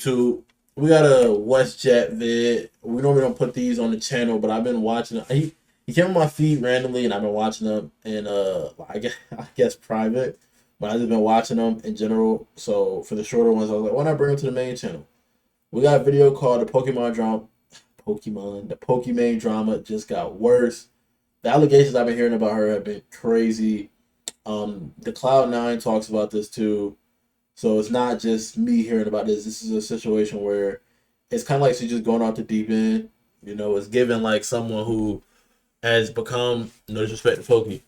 YouTube. We got a WestJet vid. We normally don't put these on the channel, but I've been watching it. He came on my feed randomly, and I've been watching them in I guess private, but I've just been watching them in general. So for the shorter ones, I was like, why not bring them to the main channel? We got a video called the Pokimane drama just got worse. The allegations I've been hearing about her have been crazy. The Cloud9 talks about this too. So it's not just me hearing about this. This is a situation where it's kind of like she's just going off the deep end. You know, it's given like someone who has become, no disrespect to Pokey,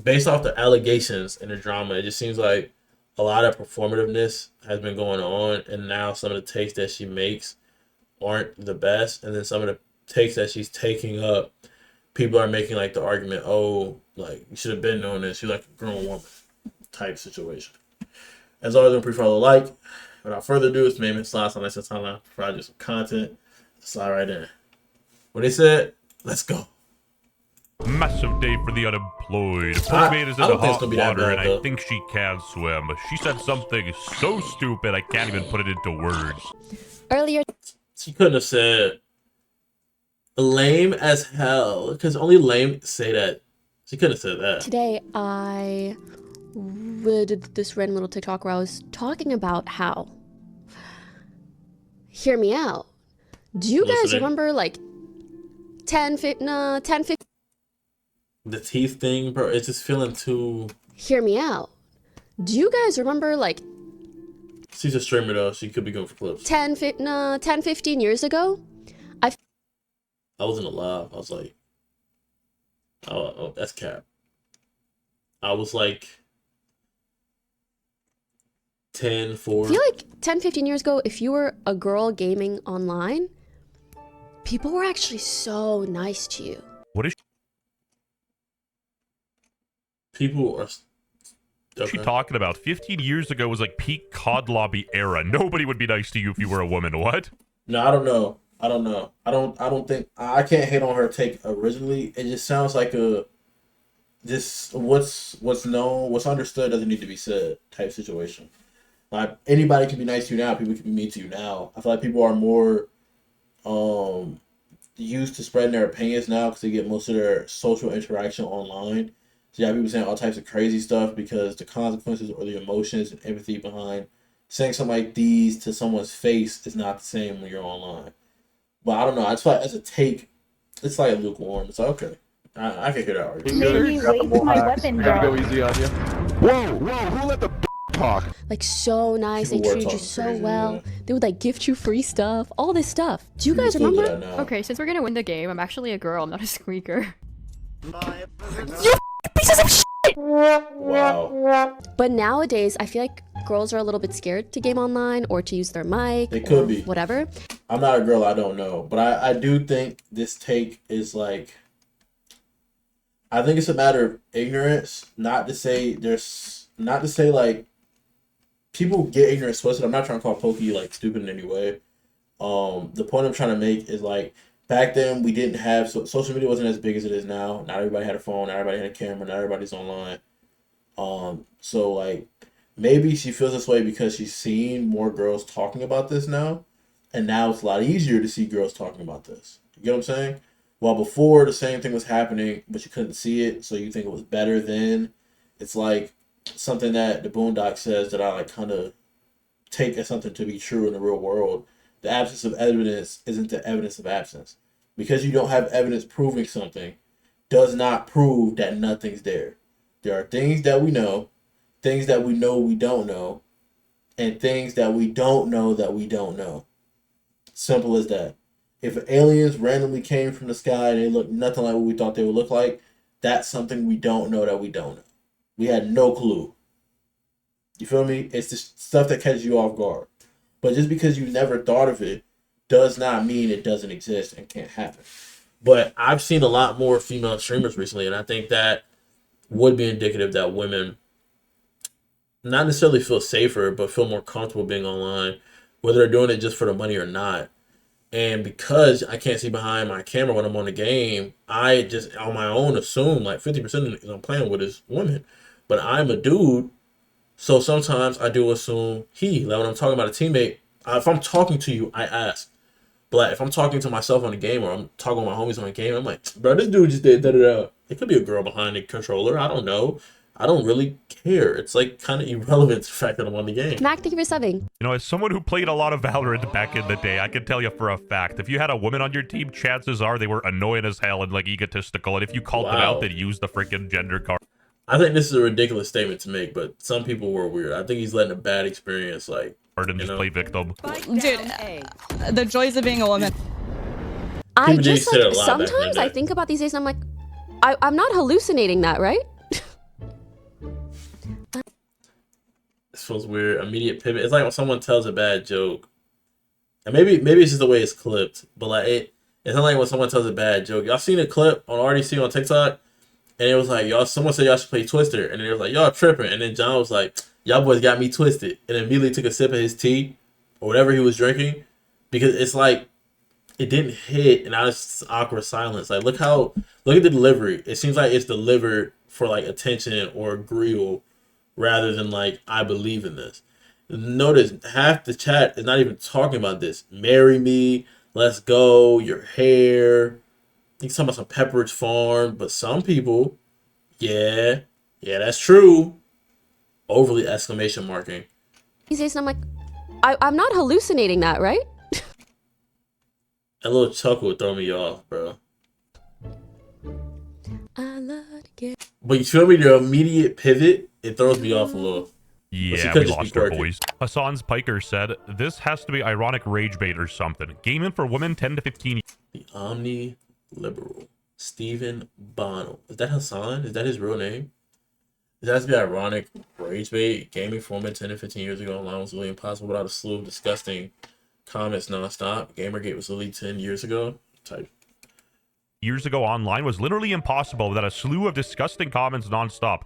based off the allegations and the drama, it just seems like a lot of performativeness has been going on, and now some of the takes that she makes aren't the best, and then some of the takes that she's taking up, people are making like the argument, oh, like you should have been doing this. You're like a grown woman type situation. As always, don't pre-follow, like. Without further ado, it's me, Slide. So next time I provide you some content. Slide right in. What they said, let's go. Massive day for the unemployed. Pokimane is in the hot water, and I think she can swim. She said something so stupid I can't even put it into words. Earlier, she couldn't have said lame as hell, because only lame say that. She couldn't have said that. Today, I did this random little TikTok where I was talking about how, hear me out. Do you guys remember like 10, 15, the teeth thing, bro? It's just feeling too. Hear me out. Do you guys remember like? She's a streamer though. She could be going for clips. 10, 15 years ago, I wasn't alive. I was like, oh, that's cap. I was like 10, 4. I feel like 10, 15 years ago, if you were a girl gaming online, people were actually so nice to you. What is people are she talking about? 15 years ago was like peak COD lobby era. Nobody would be nice to you if you were a woman. What? No, I don't know. I don't think I can't hate on her take originally. It just sounds like what's known, what's understood doesn't need to be said type situation. Like anybody can be nice to you now, people can be mean to you now. I feel like people are more used to spreading their opinions now because they get most of their social interaction online. So you have people saying all types of crazy stuff because the consequences or the emotions and empathy behind saying something like these to someone's face is not the same when you're online. But I don't know. I just feel like as a take, it's like lukewarm. It's like, okay. I can hear that argument. Maybe waste my weapon, bro. Go easy on you. Whoa, who let the talk? Like so nice, they treated you so well. Yeah. They would like gift you free stuff, all this stuff. Do you guys remember? Okay, since we're gonna win the game, I'm actually a girl. I'm not a squeaker. You pieces of shit! Wow. But nowadays, I feel like girls are a little bit scared to game online or to use their mic. They could be. Whatever. I'm not a girl, I don't know. But I do think this take is like, I think it's a matter of ignorance. Not to say like, people get ignorant twisted. I'm not trying to call Pokey like stupid in any way. The point I'm trying to make is like, back then we didn't have, social media wasn't as big as it is now. Not everybody had a phone, not everybody had a camera, not everybody's online. So like, maybe she feels this way because she's seen more girls talking about this now. And now it's a lot easier to see girls talking about this. You get what I'm saying? While before the same thing was happening, but you couldn't see it, so you think it was better then. It's like something that the Boondock says that I like kind of take as something to be true in the real world. The absence of evidence isn't the evidence of absence. Because you don't have evidence proving something does not prove that nothing's there. There are things that we know we don't know, and things that we don't know that we don't know. Simple as that. If aliens randomly came from the sky and they looked nothing like what we thought they would look like, that's something we don't know that we don't know. We had no clue. You feel me? It's the stuff that catches you off guard. But just because you never thought of it does not mean it doesn't exist and can't happen. But I've seen a lot more female streamers recently, and I think that would be indicative that women not necessarily feel safer, but feel more comfortable being online, whether they're doing it just for the money or not. And because I can't see behind my camera when I'm on the game, I just on my own assume like 50% of the I'm playing with is women. But I'm a dude So sometimes I do assume he, like when I'm talking about a teammate, if I'm talking to you, I ask. But like, if I'm talking to myself on a game or I'm talking with my homies on a game, I'm like, bro, this dude just did da da da. It could be a girl behind the controller. I don't know. I don't really care. It's like kind of irrelevant to the fact that I'm on the game. Mac, thank you for subbing. You know, as someone who played a lot of Valorant back in the day, I can tell you for a fact, if you had a woman on your team, chances are they were annoying as hell and like egotistical. And if you called them out, they'd use the freaking gender card. I think this is a ridiculous statement to make, but some people were weird. I think he's letting a bad experience, like, And just play victim. Dude, the joys of being a woman. I just like sometimes I think about these days and I'm like, I'm not hallucinating that, right? This feels weird. Immediate pivot. It's like when someone tells a bad joke, and maybe it's just the way it's clipped, but like it's not like when someone tells a bad joke. Y'all seen a clip on RDC on TikTok, and it was like someone said y'all should play Twister, and then it was like y'all tripping, and then John was like, y'all boys got me twisted, and immediately took a sip of his tea or whatever he was drinking, because it's like it didn't hit, and now it's awkward silence. Like look at the delivery. It seems like it's delivered for like attention or agreeal, rather than like, I believe in this. Notice half the chat is not even talking about this. Marry me, let's go, your hair. He's talking about some Pepperidge Farm, but some people, yeah, that's true. Overly exclamation marking. These days, and I'm like, I'm not hallucinating that, right? A little chuckle would throw me off, bro. I love to get... But you feel me? The immediate pivot, it throws me off a little. Yeah, we lost our voice. Hassan's Piker said, this has to be ironic rage bait or something. Gaming for women 10 to 15. The Omni-Liberal. Stephen Bono. Is that Hassan? Is that his real name? It has to be ironic rage bait. Gaming for women 10 to 15 years ago online was really impossible without a slew of disgusting comments nonstop. Gamergate was literally 10 years ago. Type. Years ago online was literally impossible without a slew of disgusting comments nonstop.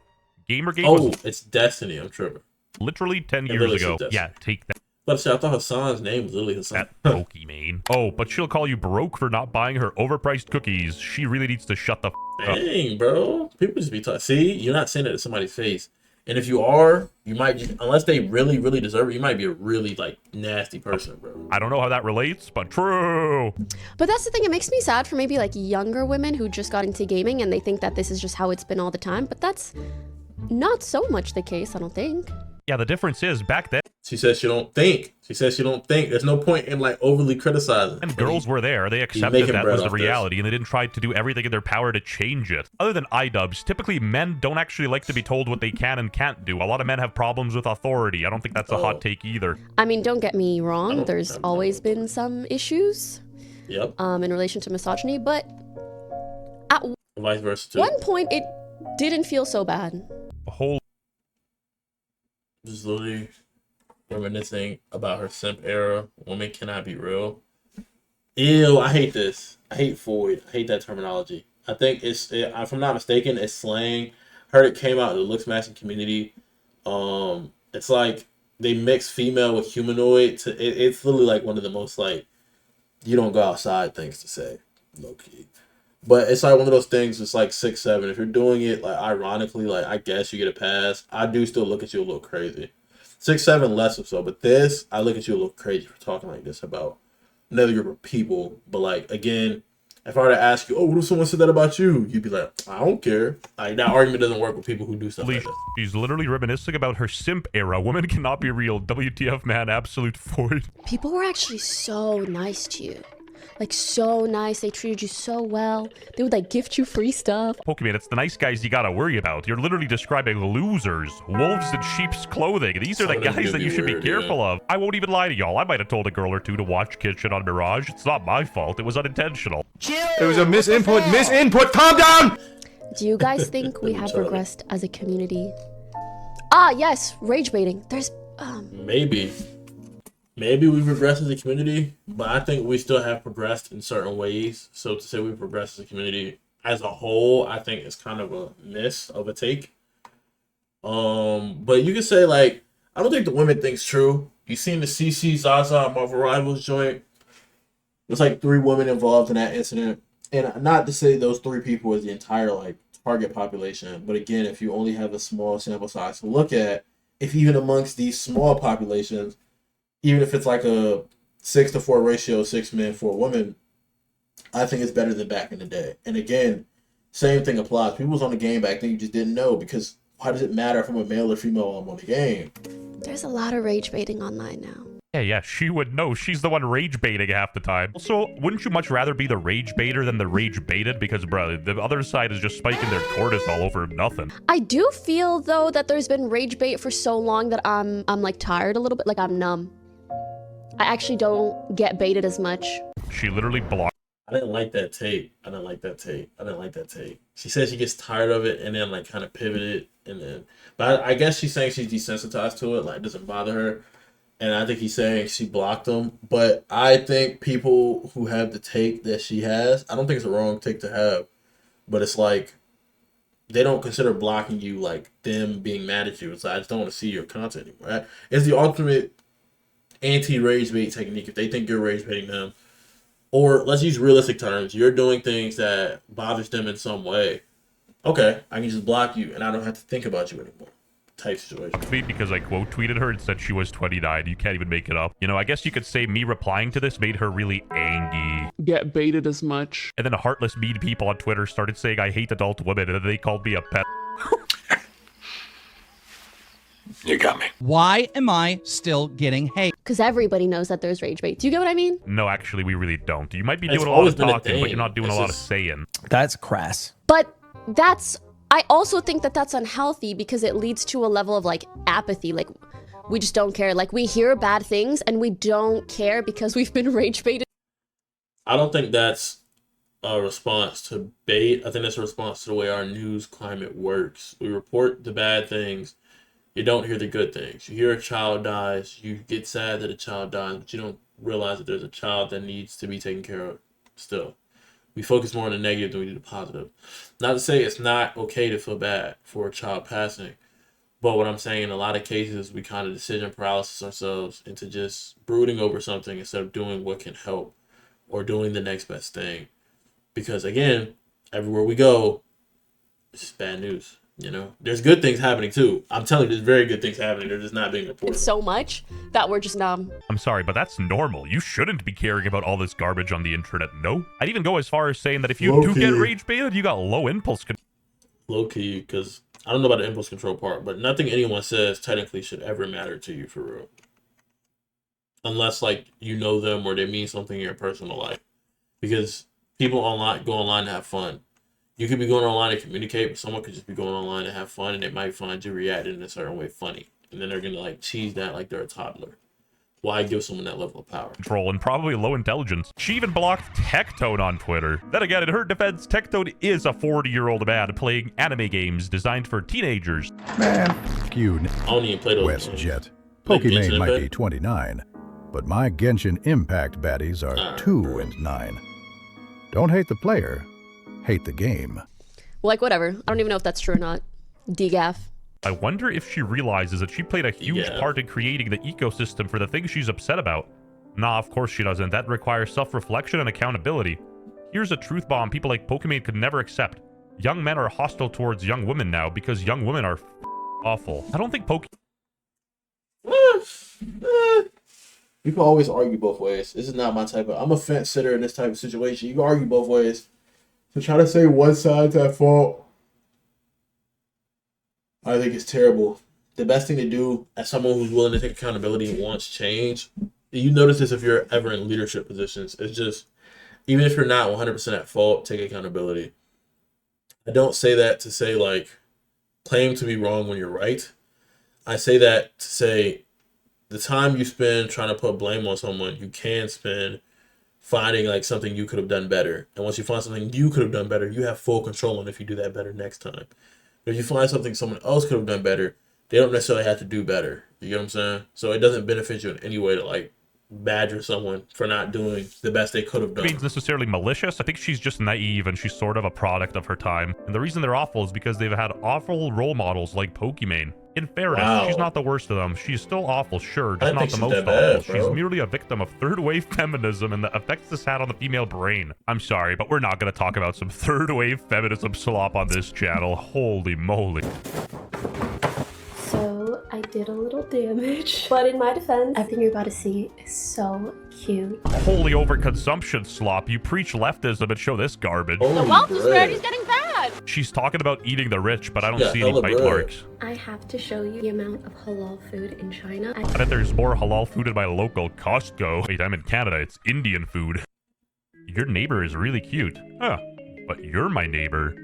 Gamergate was... it's Destiny. I'm tripping. Literally 10 years ago. Yeah, take that. But I thought Hassan's name was literally Hassan. That Pokimane. Oh, but she'll call you broke for not buying her overpriced cookies. She really needs to shut the f up. Dang, bro. People just be talking. See, you're not saying it to somebody's face. And if you are, you might just, unless they really, really deserve it, you might be a really, like, nasty person, bro. I don't know how that relates, but true. But that's the thing. It makes me sad for maybe, like, younger women who just got into gaming and they think that this is just how it's been all the time. But that's not so much the case, I don't think. Yeah, the difference is back then. She says she don't think. She says she don't think. There's no point in like overly criticizing. And girls were there. They accepted that was the reality, and they didn't try to do everything in their power to change it. Other than iDubbbz, typically men don't actually like to be told what they can and can't do. A lot of men have problems with authority. I don't think that's a hot take either. I mean, don't get me wrong. There's always been some issues. Yep. In relation to misogyny, but at vice versa too. One point, it didn't feel so bad. A whole. Just literally reminiscing about her simp era. Women cannot be real. Ew, I hate this. I hate Floyd. I hate that terminology. I think if I'm not mistaken, it's slang. Heard it came out in the looks matching community. It's like they mix female with humanoid. It's literally like one of the most like you don't go outside things to say, low key. But it's like one of those things. It's like 6'7". If you're doing it like ironically, like I guess you get a pass. I do still look at you a little crazy. 6'7" less or so, but this I look at you a little crazy for talking like this about another group of people. But like again, if I were to ask you, oh, what if someone said that about you? You'd be like, I don't care. Like that argument doesn't work with people who do stuff like that. She's literally reminiscing about her simp era. Women cannot be real. WTF, man, absolute void. People were actually so nice to you. Like, so nice. They treated you so well. They would, like, gift you free stuff. Pokimane, it's the nice guys you gotta worry about. You're literally describing losers. Wolves in sheep's clothing. These are the guys that you should be careful of. I won't even lie to y'all. I might have told a girl or two to watch Kitchen on Mirage. It's not my fault. It was unintentional. Chill. It was a misinput. Calm down! Do you guys think we have progressed as a community? Ah, yes. Rage baiting. There's, Maybe we've progressed as a community, but I think we still have progressed in certain ways. So to say we've progressed as a community as a whole, I think it's kind of a miss of a take. But you can say like, I don't think the women think's true. You seen the CC Zaza Marvel Rivals joint? There's like 3 women involved in that incident. And not to say those 3 people is the entire like target population, but again, if you only have a small sample size to look at, if even amongst these small populations, even if it's like a 6-to-4 ratio, 6 men, 4 women, I think it's better than back in the day. And again, same thing applies. People was on the game back then, you just didn't know, because why does it matter if I'm a male or female I'm on the game? There's a lot of rage baiting online now. Yeah, she would know. She's the one rage baiting half the time. Also, wouldn't you much rather be the rage baiter than the rage baited? Because, bro, the other side is just spiking their cortisol over nothing. I do feel, though, that there's been rage bait for so long that I'm like tired a little bit, like I'm numb. I actually don't get baited as much. She literally blocked. I didn't like that take. She said she gets tired of it and then like kind of pivoted and then, but I guess she's saying she's desensitized to it, like it doesn't bother her. And I think he's saying she blocked him. But I think people who have the take that she has, I don't think it's a wrong take to have, but it's like they don't consider blocking you like them being mad at you. It's like, I just don't want to see your content anymore. Right? It's the ultimate anti-rage bait technique. If they think you're rage baiting them, or let's use realistic terms, you're doing things that bothers them in some way. Okay, I can just block you and I don't have to think about you anymore. Type situation. Because I quote tweeted her and said she was 29. You can't even make it up. You know, I guess you could say me replying to this made her really angry. Get baited as much. And then heartless mean people on Twitter started saying I hate adult women, and then they called me a pet. You got me. Why am I still getting hate? Because everybody knows that there's rage bait. Do you get what I mean? No, actually, we really don't. You might be It's doing a lot always of been a talking, but thing. you're not doing It's a lot of just- saying. That's crass. But I also think that that's unhealthy because it leads to a level of like apathy. Like we just don't care. Like we hear bad things and we don't care because we've been rage baited. I don't think that's a response to bait. I think that's a response to the way our news climate works. We report the bad things. You don't hear the good things. You hear a child dies. You get sad that a child dies, but you don't realize that there's a child that needs to be taken care of still. We focus more on the negative than we do the positive. Not to say it's not okay to feel bad for a child passing, but what I'm saying in a lot of cases, we kind of decision paralysis ourselves into just brooding over something instead of doing what can help or doing the next best thing. Because again, everywhere we go, it's bad news. You know, there's good things happening too. I'm telling you, there's very good things happening. They're just not being reported. So much that we're just numb. I'm sorry, but that's normal. You shouldn't be caring about all this garbage on the internet, no? I'd even go as far as saying that if you do get rage baited, you got low impulse control. Low key, because I don't know about the impulse control part, but nothing anyone says technically should ever matter to you for real. Unless like you know them or they mean something in your personal life. Because people online go online to have fun. You could be going online to communicate, but someone could just be going online to have fun, and they might find you reacting in a certain way funny. And then they're going to like cheese that like they're a toddler. Why give someone that level of power? Control and probably low intelligence. She even blocked Tectone on Twitter. Then again, in her defense, Tectone is a 40-year-old man playing anime games designed for teenagers. Man, f*** you, I don't even play those games. WestJet. Like Genshin Pokimane might Impact? be 29, but my Genshin Impact baddies are 2 and 9. Don't hate the player, hate the game. Like whatever. I don't even know if that's true or not. DGAF. I wonder if she realizes that she played a huge part in creating the ecosystem for the things she's upset about. Nah, of course she doesn't. That requires self-reflection and accountability. Here's a truth bomb people like Pokimane could never accept. Young men are hostile towards young women now because young women are awful. I don't think People always argue both ways. This is not my type of... I'm a fence sitter in this type of situation. You can argue both ways. So try to say one side's at fault, I think it's terrible. The best thing to do as someone who's willing to take accountability and wants change, you notice this if you're ever in leadership positions, it's just, even if you're not 100% at fault, take accountability. I don't say that to say like, claim to be wrong when you're right. I say that to say the time you spend trying to put blame on someone, you can spend finding like something you could have done better. And once you find something you could have done better, you have full control on if you do that better next time. If you find something someone else could have done better, they don't necessarily have to do better. You get what I'm saying? So it doesn't benefit you in any way to like badger someone for not doing the best they could have done. Pokimane's necessarily malicious. I think she's just naive and she's sort of a product of her time. And the reason they're awful is because they've had awful role models like Pokimane. In fairness, she's not the worst of them. She's still awful, sure, just not the most awful. She's merely a victim of third-wave feminism and the effects this had on the female brain. I'm sorry, but we're not going to talk about some third-wave feminism slop on this channel. Holy moly. So So I did a little damage, but in my defense, everything you're about to see is so cute. Holy overconsumption slop. You preach leftism and show this garbage. Holy The wealth bread. disparity is getting bad. She's talking about eating the rich, but I don't Yeah, see any hella bite bread. marks. I have to show you the amount of halal food in China. I bet there's more halal food in my local Costco. Wait, I'm in Canada. It's Indian food. Your neighbor is really cute. Huh. But you're my neighbor.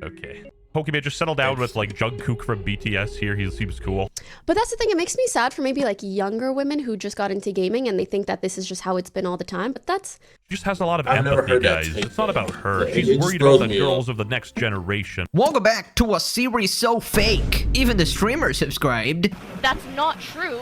Okay. Pokimane, just settle down with like Jungkook from BTS here. He seems cool. But that's the thing, it makes me sad for maybe like younger women who just got into gaming and they think that this is just how it's been all the time. But that's... She just has a lot of I've never empathy, heard that guys. take It's not that. about her. It She's just worried throws about the me girls off. of the next generation. Welcome back to a series so fake. Even the streamer subscribed. That's not true.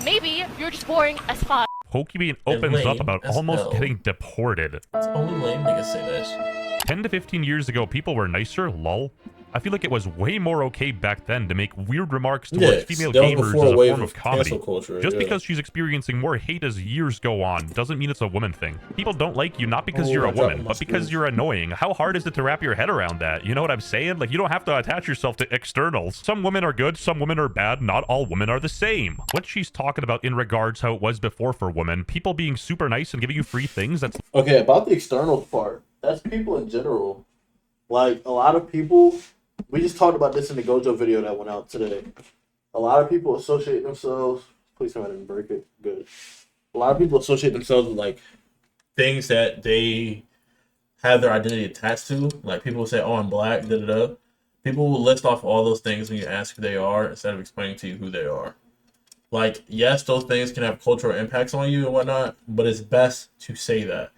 Maybe you're just boring as fuck. Pokimane opens lame up about as almost hell. getting deported. Only lame niggas say that. 10 to 15 years ago, people were nicer, lol. I feel like it was way more okay back then to make weird remarks towards Yeah, female that was gamers before as a a wave form of of comedy. cancel culture, Just yeah. because she's experiencing more hate as years go on doesn't mean it's a woman thing. People don't like you not because Oh, you're a I dropped woman, my but because screws. you're annoying. How hard is it to wrap your head around that? You know what I'm saying? Like, you don't have to attach yourself to externals. Some women are good, some women are bad, not all women are the same. What she's talking about in regards how it was before for women, people being super nice and giving you free things, that's Okay, about the external part, that's people in general. Like, a lot of people, we just talked about this in the Gojo video that went out today. A lot of people associate themselves, please tell me I didn't break it, good. A lot of people associate themselves with, like, things that they have their identity attached to. Like, people will say, oh, I'm black, da-da-da. People will list off all those things when you ask who they are instead of explaining to you who they are. Like, yes, those things can have cultural impacts on you and whatnot, but it's best to say that.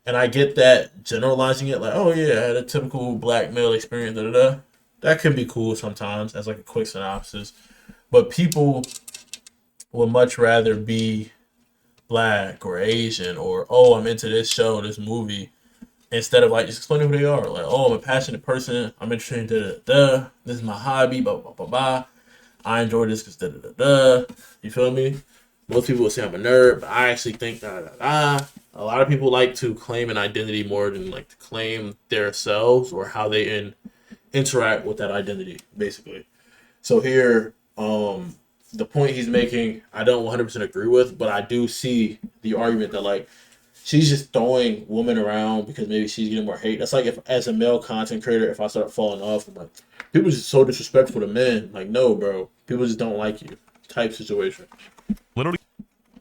And I get that generalizing it, like, oh yeah, I had a typical black male experience, da da da. That can be cool sometimes as like a quick synopsis. But people would much rather be black or Asian or, oh, I'm into this show, this movie, instead of like just explaining who they are. Like, oh, I'm a passionate person, I'm interested in da da da. This is my hobby, blah blah blah blah. I enjoy this because da da da da. You feel me? Most people would say I'm a nerd, but I actually think da da da. A lot of people like to claim an identity more than like to claim their selves or how they interact with that identity, basically. So here, the point he's making, I don't 100% agree with, but I do see the argument that like she's just throwing women around because maybe she's getting more hate. That's like if, as a male content creator, if I start falling off, I'm like, people are just so disrespectful to men. Like, no, bro, people just don't like you. Type situation. literally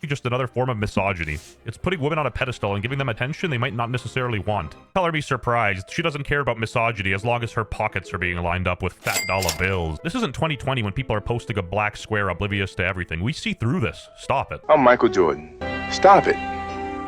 just another form of misogyny. It's putting women on a pedestal and giving them attention they might not necessarily want. Tell her be surprised. She doesn't care about misogyny as long as her pockets are being lined up with fat dollar bills. This isn't 2020 when people are posting a black square oblivious to everything. We see through this. Stop it. I'm Michael Jordan. Stop it.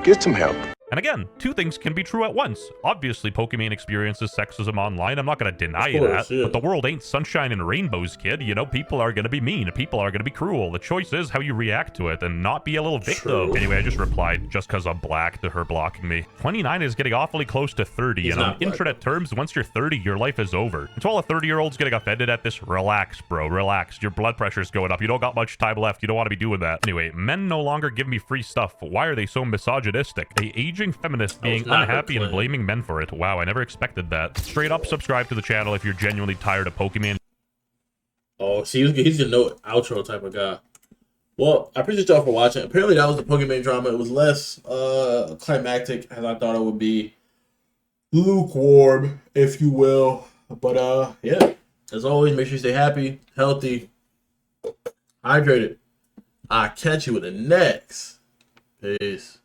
Get some help. And again, two things can be true at once. Obviously, Pokimane experiences sexism online. I'm not going to deny course, that. yeah. But the world ain't sunshine and rainbows, kid. You know, people are going to be mean. People are going to be cruel. The choice is how you react to it and not be a little victim. True. Anyway, I just replied just because I'm black to her blocking me. 29 is getting awfully close to 30. He's and on not black. internet terms, once you're 30, your life is over. And to all the 30-year-olds getting offended at this, relax, bro. Relax. Your blood pressure's going up. You don't got much time left. You don't want to be doing that. Anyway, men no longer give me free stuff. Why are they so misogynistic? A aging feminist being not her unhappy and claim. blaming men for it. Wow, I never expected that. Straight up subscribe to the channel if you're genuinely tired of Pokimane. Oh, see, he's a no outro type of guy. Well, I appreciate y'all for watching. Apparently, that was the Pokimane drama. It was less climactic as I thought it would be. Lukewarm, if you will. But yeah. As always, make sure you stay happy, healthy, hydrated. I'll catch you with the next. Peace.